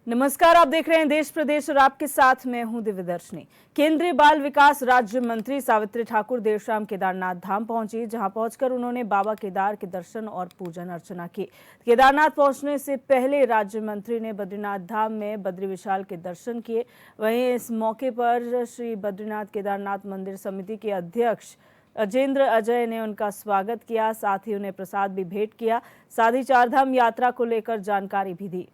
नमस्कार, आप देख रहे हैं देश प्रदेश और आपके साथ मैं हूं दिव्यदर्शनी। केंद्रीय बाल विकास राज्य मंत्री सावित्री ठाकुर देर शाम केदारनाथ धाम पहुंची, जहां पहुंचकर उन्होंने बाबा केदार के दर्शन और पूजन अर्चना की। केदारनाथ पहुंचने से पहले राज्य मंत्री ने बद्रीनाथ धाम में बद्री विशाल के दर्शन किए। वहीं इस मौके पर श्री बद्रीनाथ केदारनाथ मंदिर समिति के अध्यक्ष अजेंद्र अजय ने उनका स्वागत किया, साथ ही उन्हें प्रसाद भी भेंट किया। साथ ही चारधाम यात्रा को लेकर जानकारी भी दी।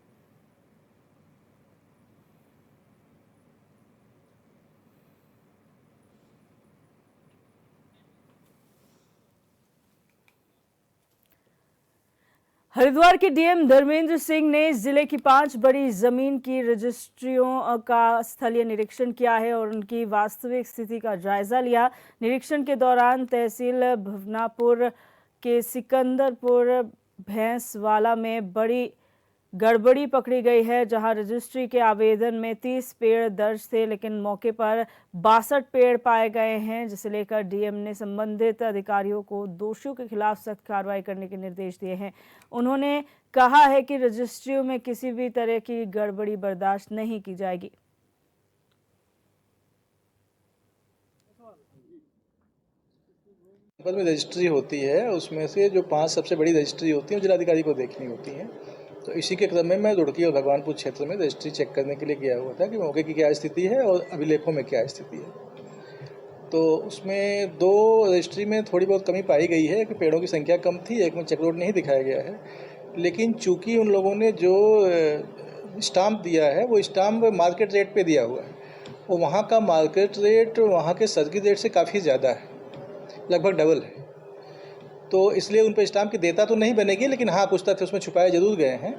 हरिद्वार के डीएम धर्मेंद्र सिंह ने जिले की 5 बड़ी जमीन की रजिस्ट्रियों का स्थलीय निरीक्षण किया है और उनकी वास्तविक स्थिति का जायजा लिया। निरीक्षण के दौरान तहसील भवनापुर के सिकंदरपुर भैंसवाला में बड़ी गड़बड़ी पकड़ी गई है, जहां रजिस्ट्री के आवेदन में 30 पेड़ दर्ज थे, लेकिन मौके पर 62 पेड़ पाए गए हैं, जिसे लेकर डीएम ने संबंधित अधिकारियों को दोषियों के खिलाफ सख्त कार्रवाई करने के निर्देश दिए हैं। उन्होंने कहा है कि रजिस्ट्रियों में किसी भी तरह की गड़बड़ी बर्दाश्त नहीं की जाएगी। में रजिस्ट्री होती है, उसमें से जो 5 सबसे बड़ी रजिस्ट्री होती है जिलाधिकारी को देखनी होती है। तो इसी के क्रम में मैं रुड़की और भगवानपुर क्षेत्र में रजिस्ट्री चेक करने के लिए गया हुआ था कि मौके की क्या स्थिति है और अभिलेखों में क्या स्थिति है। तो उसमें 2 रजिस्ट्री में थोड़ी बहुत कमी पाई गई है कि पेड़ों की संख्या कम थी, एक में चेक रोड नहीं दिखाया गया है। लेकिन चूंकि उन लोगों ने जो स्टाम्प दिया है वो स्टाम्प मार्केट रेट पे दिया हुआ है और वहाँ का मार्केट रेट वहाँ के सर्किट रेट से काफ़ी ज़्यादा है, लगभग डबल है। तो इसलिए उन पर स्टाम्प की देता तो नहीं बनेगी, लेकिन हाँ कुछ तथ्य उसमें छुपाए जरूर गए हैं।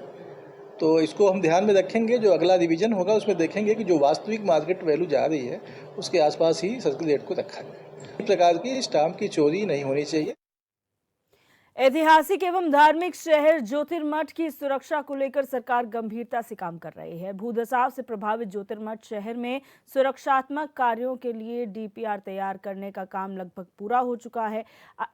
तो इसको हम ध्यान में रखेंगे, जो अगला रिवीजन होगा उसमें देखेंगे कि जो वास्तविक मार्केट वैल्यू जा रही है उसके आसपास ही सर्किल रेट को रखा जाए। इस प्रकार की स्टाम्प की चोरी नहीं होनी चाहिए। ऐतिहासिक एवं धार्मिक शहर ज्योतिर्मठ की सुरक्षा को लेकर सरकार गंभीरता से काम कर रही है। भूधसाव से प्रभावित ज्योतिर्मठ शहर में सुरक्षात्मक कार्यों के लिए डीपीआर तैयार करने का काम लगभग पूरा हो चुका है।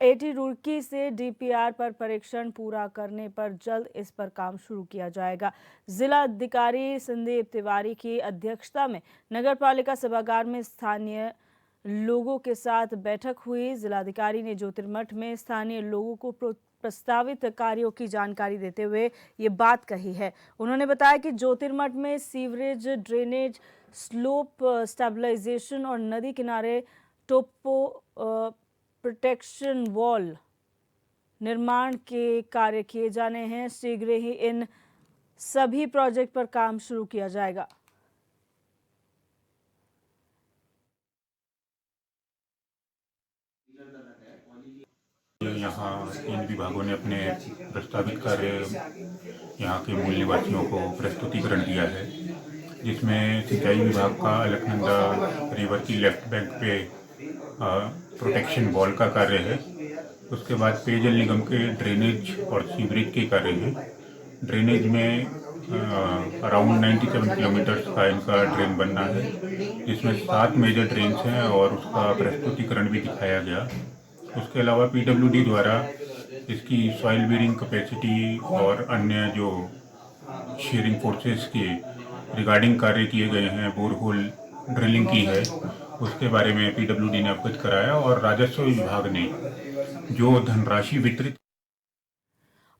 एटी रुड़की से डीपीआर पर परीक्षण पूरा करने पर जल्द इस पर काम शुरू किया जाएगा। जिला अधिकारी संदीप तिवारी की अध्यक्षता में नगरपालिका सभागार में स्थानीय लोगों के साथ बैठक हुई। जिलाधिकारी ने ज्योतिर्मठ में स्थानीय लोगों को प्रस्तावित कार्यों की जानकारी देते हुए ये बात कही है। उन्होंने बताया कि ज्योतिर्मठ में सीवरेज, ड्रेनेज, स्लोप स्टेबलाइजेशन और नदी किनारे टोपो प्रोटेक्शन वॉल निर्माण के कार्य किए जाने हैं। शीघ्र ही इन सभी प्रोजेक्ट पर काम शुरू किया जाएगा। यहाँ इन विभागों ने अपने प्रस्तावित कार्य यहाँ के मूल निवासियों को प्रस्तुतिकरण दिया है, जिसमें सिंचाई विभाग का अलकनंदा रिवर की लेफ्ट बैंक पे प्रोटेक्शन वॉल का कार्य है। उसके बाद पेयजल निगम के ड्रेनेज और सीवरेज के कार्य हैं। ड्रेनेज में अराउंड 97 किलोमीटर का इनका ड्रेन बनना है, जिसमें 7 मेजर ड्रेन्स हैं और उसका प्रस्तुतिकरण भी दिखाया गया। उसके अलावा पीडब्ल्यूडी द्वारा इसकी सॉइल बेरिंग कैपेसिटी और अन्य जो शेयरिंग फोर्सेस के रिगार्डिंग कार्य किए गए हैं, बोरहोल ड्रिलिंग की है, उसके बारे में पीडब्ल्यूडी ने अवगत कराया और राजस्व विभाग ने जो धनराशि वितरित।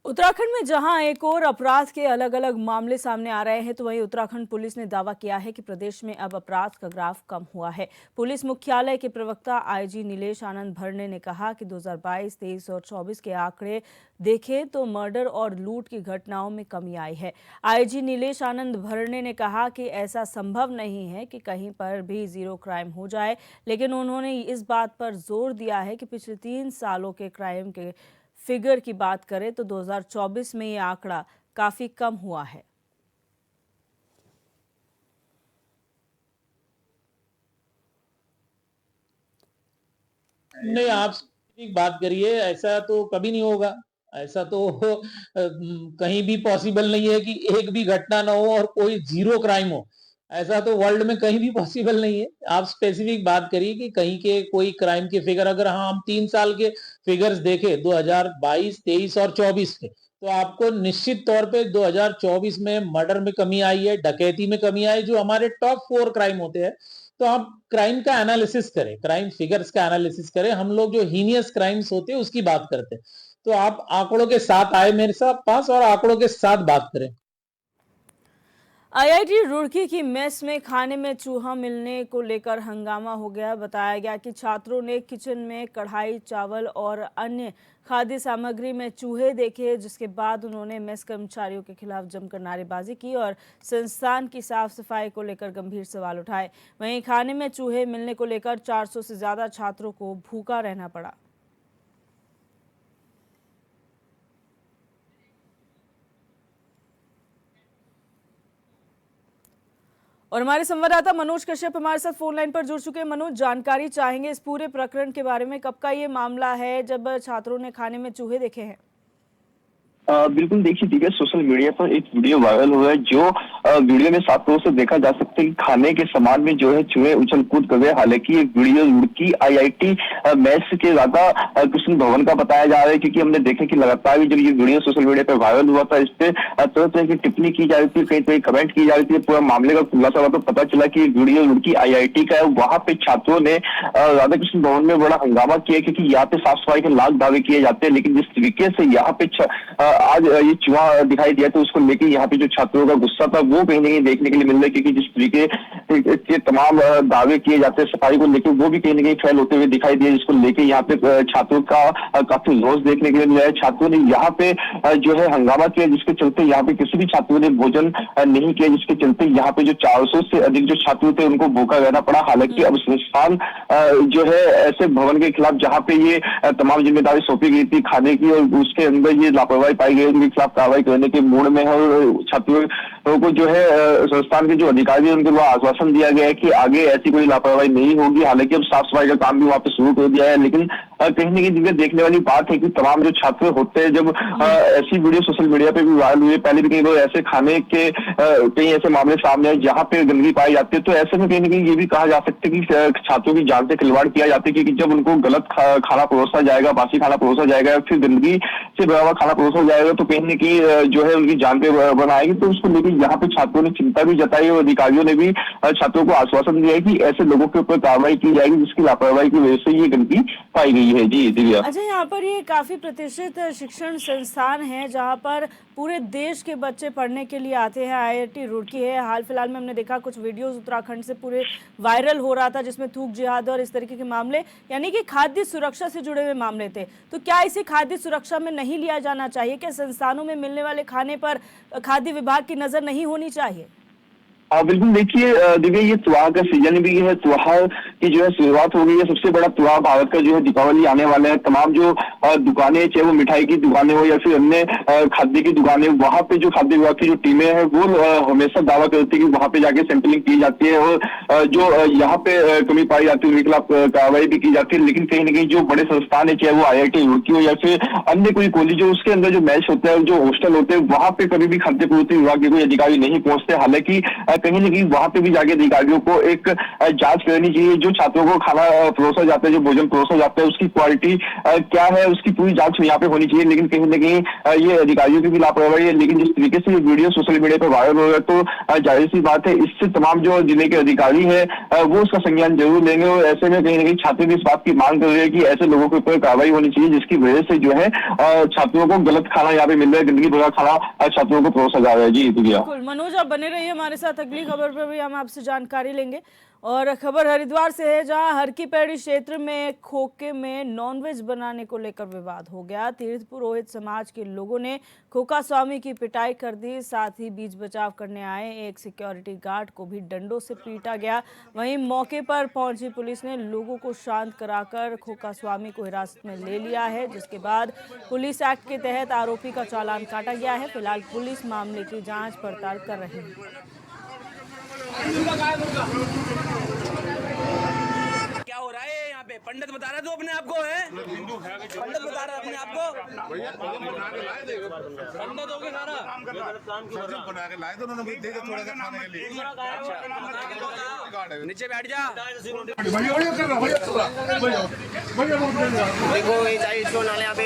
उत्तराखंड में जहां एक और अपराध के अलग अलग मामले सामने आ रहे हैं, तो वहीं उत्तराखंड पुलिस ने दावा किया है कि प्रदेश में अब अपराध का ग्राफ कम हुआ है। पुलिस मुख्यालय के प्रवक्ता आईजी नीलेश आनंद भरने ने कहा कि 2022, 23 और 24 के आंकड़े देखें तो मर्डर और लूट की घटनाओं में कमी आई है। आईजी नीलेश आनंद भरने ने कहा कि ऐसा संभव नहीं है कि कहीं पर भी जीरो क्राइम हो जाए, लेकिन उन्होंने इस बात पर जोर दिया है कि पिछले 3 सालों के क्राइम के फिगर की बात करें तो 2024 में ये आंकड़ा काफी कम हुआ है। नहीं, आप एक बात करिए, ऐसा तो कभी नहीं होगा। ऐसा तो कहीं भी पॉसिबल नहीं है कि एक भी घटना ना हो और कोई जीरो क्राइम हो। ऐसा तो वर्ल्ड में कहीं भी पॉसिबल नहीं है। आप स्पेसिफिक बात करिए कि कहीं के कोई क्राइम के फिगर, अगर हाँ हम 3 साल के फिगर्स देखें 2022, 23 और 24 के, तो आपको निश्चित तौर पे 2024 में मर्डर में कमी आई है, डकैती में कमी आई, जो हमारे टॉप 4 क्राइम होते हैं। तो आप क्राइम का एनालिसिस करें, क्राइम फिगर्स का एनालिसिस करें। हम लोग जो हीनियस क्राइम्स होते हैं उसकी बात करते हैं। तो आप आंकड़ों के साथ आए मेरे साथ पास और आंकड़ों के साथ बात करें। आईआईटी रुड़की की मेस में खाने में चूहा मिलने को लेकर हंगामा हो गया। बताया गया कि छात्रों ने किचन में कढ़ाई, चावल और अन्य खाद्य सामग्री में चूहे देखे, जिसके बाद उन्होंने मेस कर्मचारियों के खिलाफ जमकर नारेबाजी की और संस्थान की साफ सफाई को लेकर गंभीर सवाल उठाए। वहीं खाने में चूहे मिलने को लेकर 400 से ज्यादा छात्रों को भूखा रहना पड़ा। और हमारे संवाददाता मनोज कश्यप हमारे साथ फोन लाइन पर जुड़ चुके हैं। मनोज, जानकारी चाहेंगे इस पूरे प्रकरण के बारे में। कब का ये मामला है जब छात्रों ने खाने में चूहे देखे हैं? बिल्कुल, देखिए ठीक है, सोशल मीडिया पर एक वीडियो वायरल हुआ है जो वीडियो में साफ तौर से देखा जा सकता है कि खाने के सामान में जो है चूहे उछल कूद कर रहे। हालांकि ये वीडियो रुड़की आईआईटी मेस के राधा कृष्ण भवन का बताया जा रहा है, क्योंकि हमने देखा कि लगातार जब ये वीडियो सोशल मीडिया पर वायरल हुआ था, इस पे तरह तरह की टिप्पणी की जा रही थी, कई कई कमेंट की जा रही थी। पूरा मामले का खुलासा हुआ तो पता चला कि वीडियो रुड़की आईआईटी का है। वहां पे छात्रों ने राधा कृष्ण भवन में बड़ा हंगामा किया, क्योंकि यहाँ पे साफ सफाई के लाख दावे किए जाते हैं, लेकिन जिस तरीके से यहाँ पे आज ये चूहा दिखाई दिया तो उसको लेकर यहाँ पे जो छात्रों का गुस्सा था वो कहीं ना कहीं देखने के लिए मिल रहा है, क्योंकि जिस तरीके के तमाम दावे किए जाते हैं सफाई को लेकर वो भी कहीं ना कहीं फेल होते हुए दिखाई दिए, जिसको लेकर यहाँ पे छात्रों का काफी रोष देखने के लिए मिला है। छात्रों ने यहाँ पे जो है हंगामा किया, जिसके चलते यहाँ पे किसी भी छात्रों ने भोजन नहीं किया, जिसके चलते यहाँ पे जो 400 से अधिक जो छात्र थे उनको भूखा रहना पड़ा। हालांकि अब संस्थान जो है ऐसे भवन के खिलाफ जहाँ पे ये तमाम जिम्मेदारी सौंपी गई थी खाने की और उसके अंदर ये लापरवाही पाई गई, उनके खिलाफ कार्रवाई करने के मूड में है। और छात्रों को जो है संस्थान के जो अधिकारी है उनको वह आश्वासन दिया गया है कि आगे ऐसी कोई लापरवाही नहीं होगी। हालांकि अब साफ सफाई का काम भी वहाँ पे शुरू कर दिया है, लेकिन कहीं ना कहीं देखने वाली बात है कि तमाम जो छात्र होते हैं, जब ऐसी वीडियो सोशल मीडिया पे भी वायरल हुई, पहले भी कई लोग ऐसे खाने के कई ऐसे मामले सामने आए जहाँ पे गंदगी पाई जाती है, तो ऐसे में कहीं ना कहीं ये भी कहा जा सकता है कि छात्रों की जान से खिलवाड़ किया जाता है, क्योंकि जब उनको गलत खाना परोसा जाएगा, बासी खाना परोसा जाएगा, फिर गंदगी से भरा हुआ खाना परोसा जाएगा, तो कहीं ना कहीं जो है उनकी जान पे बनाएगी। तो उसको लेकर यहाँ पे छात्रों ने चिंता भी जताई और अधिकारियों ने भी छात्रों को आश्वासन दिया है कि ऐसे लोगों के ऊपर कार्रवाई की जाएगी जिसकी लापरवाही की वजह से ये गंदगी पाई गई है। जी दिव्या। अच्छा, यहाँ पर ये काफी प्रतिष्ठित शिक्षण संस्थान है जहाँ पर पूरे देश के बच्चे पढ़ने के लिए आते हैं। आईआईटी रुड़की है। हाल फिलहाल में हमने देखा कुछ वीडियोस उत्तराखंड से पूरे वायरल हो रहा था, जिसमें थूक जिहाद और इस तरीके के मामले, यानी कि खाद्य सुरक्षा से जुड़े हुए मामले थे। तो क्या इसे खाद्य सुरक्षा में नहीं लिया जाना चाहिए? क्या संस्थानों में मिलने वाले खाने पर खाद्य विभाग की नजर नहीं होनी चाहिए? बिल्कुल, देखिए दिव्या, ये त्योहार का सीजन भी है, त्योहार की जो है शुरुआत हो गई है। सबसे बड़ा त्योहार भारत का जो है दीपावली आने वाला है। तमाम जो दुकानें, चाहे वो मिठाई की दुकानें हो या फिर अन्य खाद्य की दुकानें, वहां पे जो खाद्य विभाग की जो टीमें हैं वो हमेशा दावा करती है कि वहां पे जाके सैंपलिंग की जाती है और जो यहाँ पे कमी पाई जाती है उनके खिलाफ कार्रवाई भी की जाती है। लेकिन कहीं ना कहीं जो बड़े संस्थान है, चाहे वो आईआईटी रुड़की हो या फिर अन्य कोई कॉलेज हो, उसके अंदर जो मैच होता है, जो हॉस्टल होते हैं, वहां पे कभी भी खाद्य पूर्ति विभाग के कोई अधिकारी नहीं पहुंचते। हालांकि कहीं ना कहीं वहां पे भी जाके अधिकारियों को एक जांच करनी चाहिए। जो छात्रों को खाना परोसा जाता है, जो भोजन परोसा जाता है, उसकी क्वालिटी क्या है, उसकी पूरी जांच यहाँ पे होनी चाहिए। लेकिन कहीं ना कहीं ये अधिकारियों की भी लापरवाही है। लेकिन जिस तरीके से ये वीडियो सोशल मीडिया पर वायरल हो रहा है, तो जाहिर सी बात है इससे तमाम जो जिले के अधिकारी है वो उसका संज्ञान जरूर लेंगे। और ऐसे में कहीं ना कहीं छात्र भी इस बात की मांग कर रहे हैं कि ऐसे लोगों के ऊपर कार्रवाई होनी चाहिए, जिसकी वजह से जो है छात्रों को गलत खाना यहाँ पे मिल रहा है, गंदगी भरा खाना छात्रों को परोसा जा रहा है। जी दिव्या। मनोज, आप बने रहिए हमारे साथ, अगली खबर पर भी हम आपसे जानकारी लेंगे। और खबर हरिद्वार से है, जहां हर की पैड़ी क्षेत्र में खोखे में नॉनवेज बनाने को लेकर विवाद हो गया। तीर्थ पुरोहित समाज के लोगों ने खोखा स्वामी की पिटाई कर दी। साथ ही बीच बचाव करने आए एक सिक्योरिटी गार्ड को भी डंडों से पीटा गया। वहीं मौके पर पहुंची पुलिस ने लोगों को शांत कराकर खोखा स्वामी को हिरासत में ले लिया है, जिसके बाद पुलिस एक्ट के तहत आरोपी का चालान काटा गया है। फिलहाल पुलिस मामले की जांच पड़ताल कर रही है। क्या हो रहा है यहाँ यहाँ पे पंडित बता रहा है, तो अपने आप को है पंडित बता रहा है अपने आप को। पंडित हो गया सारा बना के लाए तो उन्होंने दे दिया थोड़ा सा खाने के लिए। नीचे बैठ जा। देखो ये चाहिए इसको नाले यहाँ पे।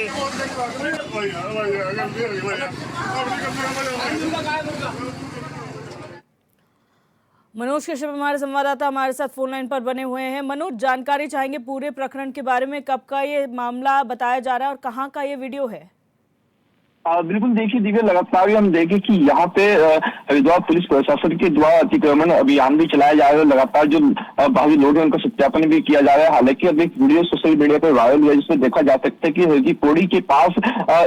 मनोज कश्यप हमारे संवाददाता हमारे साथ फोन लाइन पर बने हुए हैं। मनोज, जानकारी चाहेंगे पूरे प्रकरण के बारे में, कब का ये मामला बताया जा रहा है और कहां का ये वीडियो है? बिल्कुल देखिए दिव्या, लगातार हम देखें कि यहाँ पे हरिद्वार पुलिस प्रशासन के द्वारा अतिक्रमण अभियान भी चलाया जा रहा है। लगातार जो बाहरी लोग हैं उनका सत्यापन भी किया जा रहा है। हालांकि अब एक वीडियो सोशल मीडिया पर वायरल हुआ है जिसमें देखा जा सकता है कि हरदी पौड़ी के पास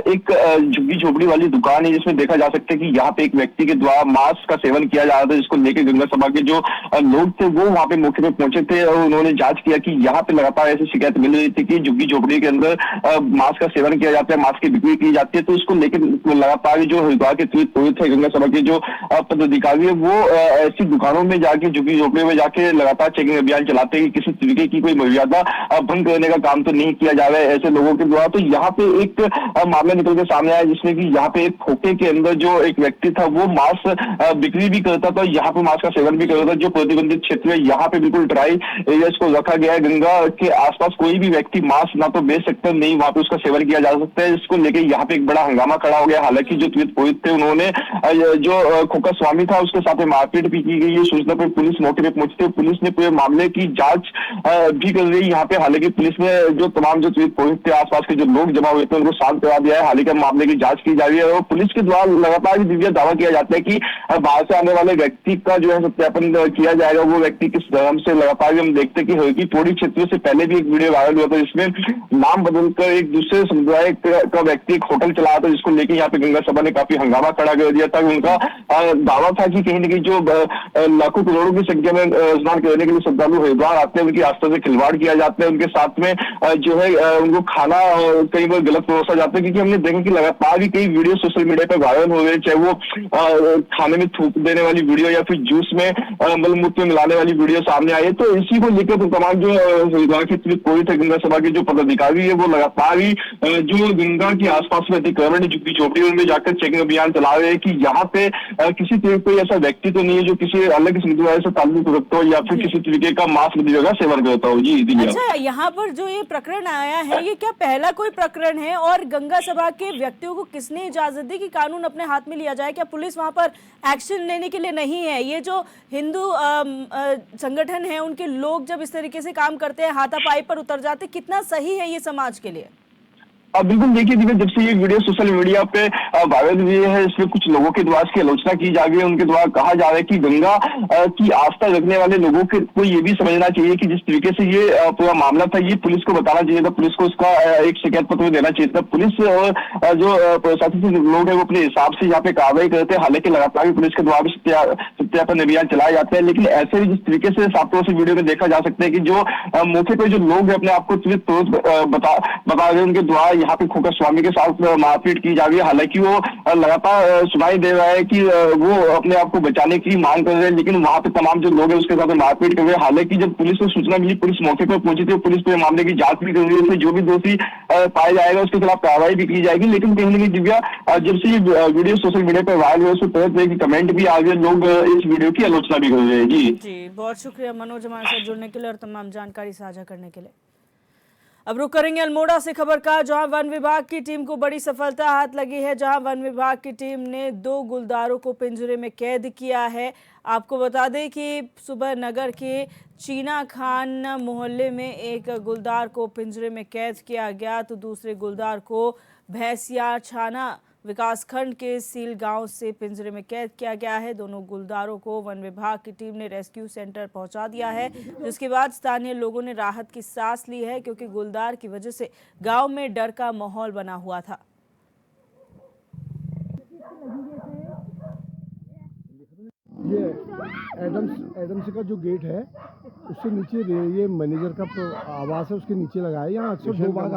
एक झुग्गी झोपड़ी वाली दुकान है, जिसमें देखा जा सकता है कि यहाँ पे एक व्यक्ति के द्वारा मांस का सेवन किया जा रहा था, जिसको लेकर गंगा सभा के जो लोग थे वो वहाँ पे मौके पे पहुंचे थे और उन्होंने जांच किया कि यहाँ पे लगातार ऐसी शिकायत मिल रही थी कि झुग्गी झोपड़ी के अंदर मांस का सेवन किया जाता है, मांस की बिक्री की जाती है। तो इसको लेकर लगातार जो हरिद्वार के पुलिस है, गंगा सभा के जो पदाधिकारी है वो ऐसी दुकानों में जाके, झुग्गी झोपड़ी में जाके लगातार चेकिंग अभियान चलाते हैं कि किसी तरीके की कोई मर्यादा भंग करने का काम तो नहीं किया जा रहा है ऐसे लोगों के द्वारा। तो यहाँ पे एक मामला निकल के सामने आया जिसमें कि यहाँ पे एक खोखे के अंदर जो एक व्यक्ति था वो मांस बिक्री भी करता था, यहाँ पे मांस का सेवन भी करता था। जो प्रतिबंधित क्षेत्र है यहाँ पे बिल्कुल ड्राई एरिया को रखा गया है। गंगा के आसपास कोई भी व्यक्ति मांस ना तो बेच सकता नहीं वहां पे उसका सेवन किया जा सकता है। इसको लेकर यहाँ पे एक बड़ा हंगामा खड़ा हो गया। हालांकि जो पीड़ित थे उन्होंने जो खोखा स्वामी था उसके साथ मारपीट भी की गई है। सूचना पर पुलिस मौके पे पहुंचते पुलिस ने पूरे मामले की जांच भी कर रही है यहाँ पे। हालांकि पुलिस ने जो तमाम जो पीड़ित थे, आसपास के जो लोग जमा हुए थे उनको शांत करा दिया है। हालांकि मामले की जांच की जा रही है और पुलिस के द्वारा लगातार दिव्य दावा किया जाता है कि बाहर से आने वाले व्यक्ति का जो है सत्यापन किया जाएगा, वो व्यक्ति किस धर्म से। लगातार हम देखते हैं कि हरदी पौड़ी क्षेत्र से पहले भी एक वीडियो वायरल हुआ था जिसमें नाम बदलकर एक दूसरे समुदाय का व्यक्ति एक होटल चला था, जिसको लेकर यहाँ पे गंगा सभा ने काफी हंगामा खड़ा कर दिया था। उनका दावा था कि कहीं ना कहीं जो लाखों करोड़ों की संख्या में स्नान करने के लिए श्रद्धालु हरिद्वार आते हैं उनकी आस्था से खिलवाड़ किया जाता है। उनके साथ में जो है उनको खाना कई बार गलत परोसा जाता है, क्योंकि हमने देखा कि लगातार भी कई वीडियो सोशल मीडिया पर वायरल हो गए, चाहे वो खाने में थूक देने वाली वीडियो या फिर जूस में मलमूत्र में मिलाने वाली वीडियो सामने आई है। तो इसी को लेकर तो तमाम जो हरिद्वार के पुलिस गंगा सभा के जो पदाधिकारी है वो लगातार ही जो गंगा के आसपास में अतिक्रमण झुग्गी झोपड़ी उनमें जाकर चेकिंग अभियान चला रहे हैं कि यहाँ पे किसी तरीके कोई ऐसा व्यक्ति तो नहीं है जो किसी अलग समुदाय से ताल्लुक रखता हो या फिर किसी तरीके का मांस मदिरा का सेवन करता हो। जी दिव्या, अच्छा, यहाँ पर जो ये प्रकरण आया है ये क्या पहला कोई प्रकरण है और गंगा सभा के व्यक्तियों को किसने इजाजत दी कि कानून अपने हाथ में लिया जाए? क्या पुलिस वहां पर एक्शन लेने के लिए नहीं है? ये जो हिंदू संगठन है उनके लोग जब इस तरीके से काम करते हैं, हाथापाई पर उतर जाते, कितना सही है ये समाज के लिए? बिल्कुल देखिए दिव्या, जब से ये वीडियो सोशल मीडिया पे वायरल हुई है इसमें कुछ लोगों के द्वारा इसकी आलोचना की जा रही है। उनके द्वारा कहा जा रहा है कि गंगा की आस्था रखने वाले लोगों को ये भी समझना चाहिए कि जिस तरीके से ये पूरा मामला था ये पुलिस को बताना चाहिए था, पुलिस को इसका एक शिकायत पत्र देना चाहिए था। पुलिस और जो प्रशासन के लोग हैं वो अपने हिसाब से यहाँ पे कार्रवाई करते हैं। हालांकि लगातार पुलिस के द्वारा भी सत्यापन अभियान चलाए जाते हैं, लेकिन ऐसे भी जिस तरीके से साफ तौर से वीडियो में देखा जा सकता है कि जो मौके पर जो लोग अपने आप को बता रहे उनके द्वारा यहाँ पे खोखा स्वामी के साथ मारपीट की जा रही है। हालांकि वो लगातार सुनाई दे रहा है कि वो अपने आप को बचाने की मांग कर रहे हैं, लेकिन वहां पे तमाम जो लोग हैं उसके साथ मारपीट कर रहे हैं। हालांकि जब पुलिस को सूचना मिली, पुलिस मौके पर पहुंची थी, पुलिस पे मामले की जांच भी कर रही है, उसमें जो भी दोषी पाया जाएगा उसके खिलाफ कार्रवाई भी की जाएगी। लेकिन कहीं ना कहीं दिव्या, जब से ये वीडियो सोशल मीडिया पर वायरल हुआ उससे तरह की कमेंट भी आ गए, लोग इस वीडियो की आलोचना भी कर रहे हैं। जी बहुत शुक्रिया मनोज हमारे साथ जुड़ने के लिए और तमाम जानकारी साझा करने के लिए। अब रुक करेंगे अल्मोड़ा से खबर का, जहां वन विभाग की टीम को बड़ी सफलता हाथ लगी है। जहां वन विभाग की टीम ने 2 गुलदारों को पिंजरे में कैद किया है। आपको बता दें कि सुबह नगर के चीना खान मोहल्ले में एक गुलदार को पिंजरे में कैद किया गया, तो दूसरे गुलदार को भैंसिया छाना विकासखंड के सील गांव से पिंजरे में कैद किया गया है। दोनों गुलदारों को वन विभाग की टीम ने रेस्क्यू सेंटर पहुंचा दिया है, जिसके बाद स्थानीय लोगों ने राहत की सांस ली है, क्योंकि गुलदार की वजह से गांव में डर का माहौल बना हुआ था। ये एडम्स का जो गेट है उससे नीचे ये मैनेजर का आवास है, उसके नीचे लगा है। यहाँ अक्सर 2 बाघ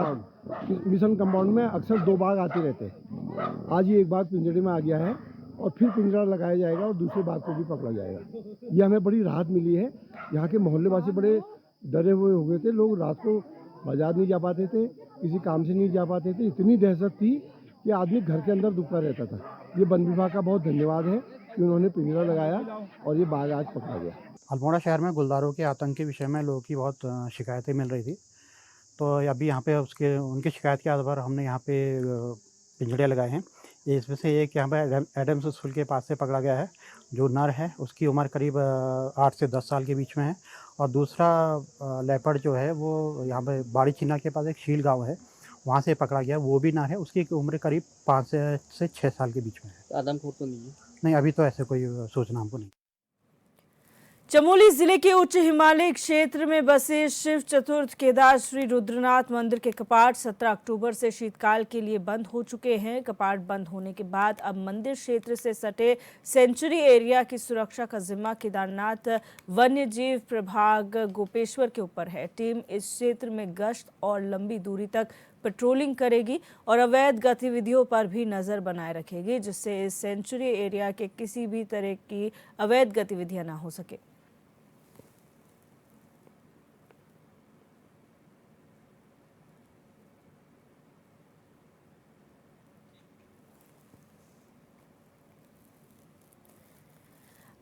मिशन कंपाउंड में अक्सर 2 बाघ आते रहते हैं। आज ये एक बाघ पिंजरे में आ गया है और फिर पिंजरा लगाया जाएगा और दूसरे बाघ को भी पकड़ा जाएगा। ये हमें बड़ी राहत मिली है। यहाँ के मोहल्लेवासी बड़े डरे हुए हो गए थे। लोग रात को बाजार नहीं जा पाते थे, किसी काम से नहीं जा पाते थे। इतनी दहशत थी कि आदमी घर के अंदर दुबका रहता था। ये वन विभाग का बहुत धन्यवाद है कि उन्होंने पिंजरा लगाया और ये बाघ आज पकड़ा गया। अल्मोड़ा शहर में गुलदारों के आतंक के विषय में लोगों की बहुत शिकायतें मिल रही थी, तो अभी यहाँ पे उनकी शिकायत के आधार पर हमने यहाँ पे पिंजड़े लगाए हैं। इसमें से एक यहाँ पे एडम्स स्कूल के पास से पकड़ा गया है। जो नर है उसकी उम्र करीब 8 से 10 साल के बीच में है, और दूसरा लेपर्ड जो है वो यहाँ पे बाड़ी चिन्ना के पास एक शील गाँव है, वहाँ से पकड़ा गया। वो भी नर है, उसकी उम्र करीब 5 से 6 साल के बीच में है। आदमखोर तो नहीं है? नहीं, अभी तो ऐसे कोई सूचना हमको नहीं। चमोली जिले के उच्च हिमालय क्षेत्र में बसे शिव चतुर्थ केदार श्री रुद्रनाथ मंदिर के कपाट 17 अक्टूबर से शीतकाल के लिए बंद हो चुके हैं। कपाट बंद होने के बाद अब मंदिर क्षेत्र से सटे सेंचुरी एरिया की सुरक्षा का जिम्मा केदारनाथ वन्य जीव प्रभाग गोपेश्वर के ऊपर है। टीम इस क्षेत्र में गश्त और लंबी दूरी तक पेट्रोलिंग करेगी और अवैध गतिविधियों पर भी नजर बनाए रखेगी, जिससे इस सेंचुरी एरिया के किसी भी तरह की अवैध गतिविधियां ना हो सके।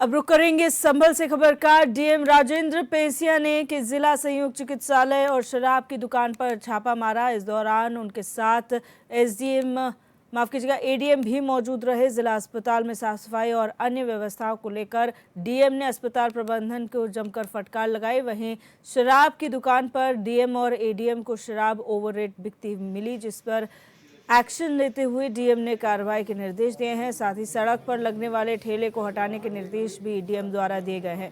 अब रुक करेंगे संभल से खबर का। डीएम राजेंद्र पेसिया ने कि जिला संयुक्त चिकित्सालय और शराब की दुकान पर छापा मारा। इस दौरान उनके साथ एडीएम भी मौजूद रहे। जिला अस्पताल में साफ सफाई और अन्य व्यवस्थाओं को लेकर डीएम ने अस्पताल प्रबंधन को जमकर फटकार लगाई। वहीं शराब की दुकान पर डीएम और एडीएम को शराब ओवररेट बिकती मिली, जिस पर एक्शन लेते हुए डीएम ने कार्रवाई के निर्देश दिए हैं। साथ ही सड़क पर लगने वाले ठेले को हटाने के निर्देश भी डीएम द्वारा दिए गए हैं।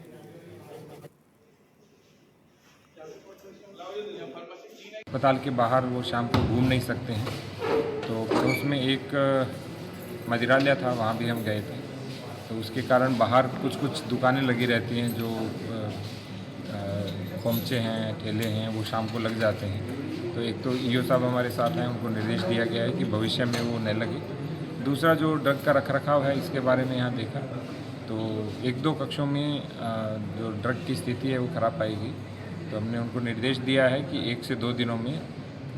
अस्पताल के बाहर वो शाम को घूम नहीं सकते हैं, तो पड़ोस में एक मदिरालय था, वहाँ भी हम गए थे। तो उसके कारण बाहर कुछ दुकानें लगी रहती हैं, जो खोमचे हैं, ठेले हैं, वो शाम को लग जाते हैं। तो एक तो ईओ साहब हमारे साथ हैं, उनको निर्देश दिया गया है कि भविष्य में वो न लगे। दूसरा जो ड्रग का रखरखाव है, इसके बारे में यहाँ देखा तो 1-2 कक्षों में जो ड्रग की स्थिति है वो खराब पाएगी। तो हमने उनको निर्देश दिया है कि 1 से 2 दिनों में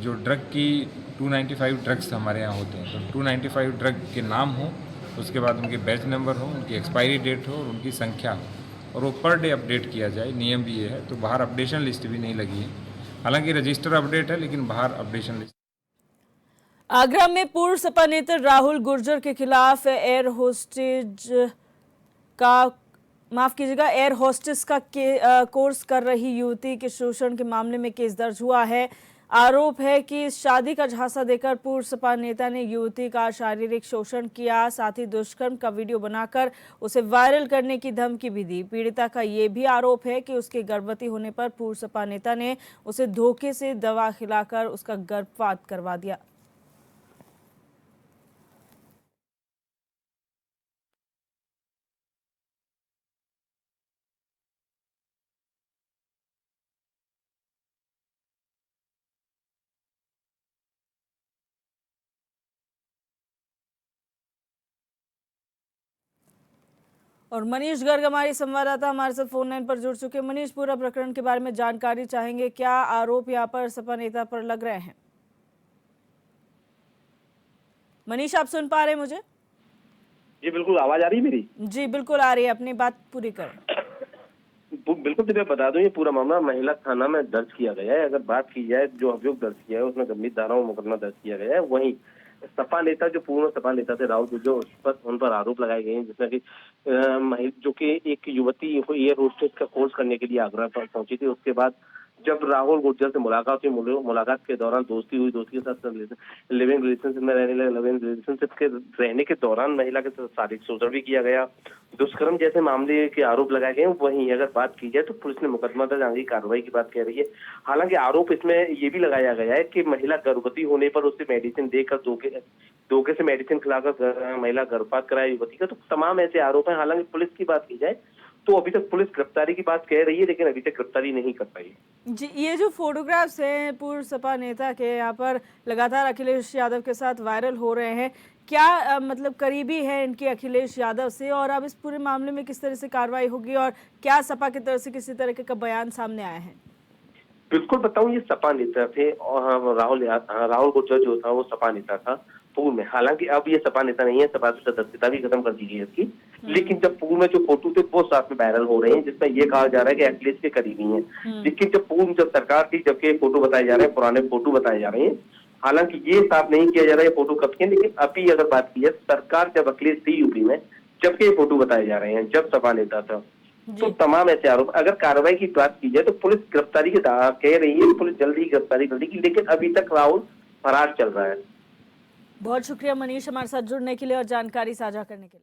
जो ड्रग की 295 ड्रग्स हमारे यहाँ होते हैं, तो 295 ड्रग के नाम हो, उसके बाद उनके बैच नंबर हो, उनकी एक्सपायरी डेट हो और उनकी संख्या हो, और वो पर डे अपडेट किया जाए। नियम भी ये है। तो बाहर अपडेशन लिस्ट भी नहीं लगी है, हालांकि रजिस्टर अपडेट है, लेकिन बाहर अपडेशन लिस्ट। आगरा में पूर्व सपा नेता राहुल गुर्जर के खिलाफ एयर होस्टेस का कोर्स कर रही युवती के शोषण के मामले में केस दर्ज हुआ है। आरोप है कि शादी का झांसा देकर पूर्व सपा नेता ने युवती का शारीरिक शोषण किया, साथ ही दुष्कर्म का वीडियो बनाकर उसे वायरल करने की धमकी भी दी। पीड़िता का ये भी आरोप है कि उसके गर्भवती होने पर पूर्व सपा नेता ने उसे धोखे से दवा खिलाकर उसका गर्भपात करवा दिया। और मनीष गर्ग हमारी संवाददाता हमारे साथ फोन लाइन पर जुड़ चुके हैं। मनीष, पूरा प्रकरण के बारे में जानकारी चाहेंगे, क्या आरोप यहाँ पर सपा नेता पर लग रहे हैं? मनीष, आप सुन पा रहे हैं मुझे? जी बिल्कुल, आवाज आ रही है मेरी? जी बिल्कुल आ रही है, अपनी बात पूरी करें। बिल्कुल, मैं बता दूं, ये पूरा मामला महिला थाना में दर्ज किया गया है। अगर बात की जाए, जो अभियोग दर्ज किया है उसमें गंभीर धाराओं में मुकदमा दर्ज किया गया है। वहीं सपा नेता, जो पूर्व सपा नेता थे राहुल गुर्जर, उन पर आरोप लगाए गए हैं, जिसमें कि जो कि एक युवती एयर होस्टेस का कोर्स करने के लिए आगरा पहुंची थी। उसके बाद जब राहुल गुर्जर से मुलाकात हुई, मुलाकात के दौरान दोस्ती हुई, दोस्ती के साथ लिविंग रिलेशनशिप में रहने लगे। लिविंग रिलेशनशिप के रहने के दौरान महिला के साथ शारीरिक शोषण भी किया गया, दुष्कर्म जैसे मामले के आरोप लगाए गए। वहीं अगर बात की जाए तो पुलिस ने मुकदमा दर्ज, आगे कार्रवाई की बात कह रही है। हालांकि आरोप इसमें ये भी लगाया गया है कि महिला गर्भवती होने पर उसे मेडिसिन देकर धोखे से मेडिसिन खिलाकर महिला गर्भपात कराया युवती का। तो तमाम ऐसे आरोप हैं। हालांकि पुलिस की बात की जाए तो अभी तक पुलिस गिरफ्तारी की बात कह रही है, लेकिन अभी तक गिरफ्तारी नहीं कर पाई। जी, ये जो फोटोग्राफ्स हैं पूर्व सपा नेता के यहाँ पर लगातार अखिलेश यादव के साथ वायरल हो रहे हैं, क्या मतलब करीबी है इनकी अखिलेश यादव से, और अब इस पूरे मामले में किस तरह से कार्रवाई होगी और क्या सपा की तरफ से किसी तरह का बयान सामने आया है? बिल्कुल बताऊं, ये सपा नेता थे और राहुल गुर्जर जो था वो सपा नेता था पूर्व में। हालांकि अब ये सपा नेता नहीं है, सपा की सदस्यता भी खत्म कर दी गई है इसकी। लेकिन जब पूर्व में जो फोटो थे वो साथ में वायरल हो रहे हैं, जिसमें ये कहा जा रहा है कि अखिलेश के करीबी हैं। लेकिन जब सरकार थी, जबकि ये फोटो बताए जा रहे हैं, पुराने फोटो बताए जा रहे हैं। हालांकि ये साफ नहीं किया जा रहा है फोटो कब के, लेकिन अभी अगर बात की है, सरकार जब अखिलेश थी यूपी में, जबकि ये फोटो बताए जा रहे हैं, जब सपा नेता था, तो तमाम ऐसे आरोप। अगर कार्रवाई की बात की जाए तो पुलिस गिरफ्तारी के कह रही है, पुलिस जल्दी ही गिरफ्तारी कर देगी, लेकिन अभी तक राहुल फरार चल रहा है। बहुत शुक्रिया मनीष हमारे साथ जुड़ने के लिए और जानकारी साझा करने के लिए।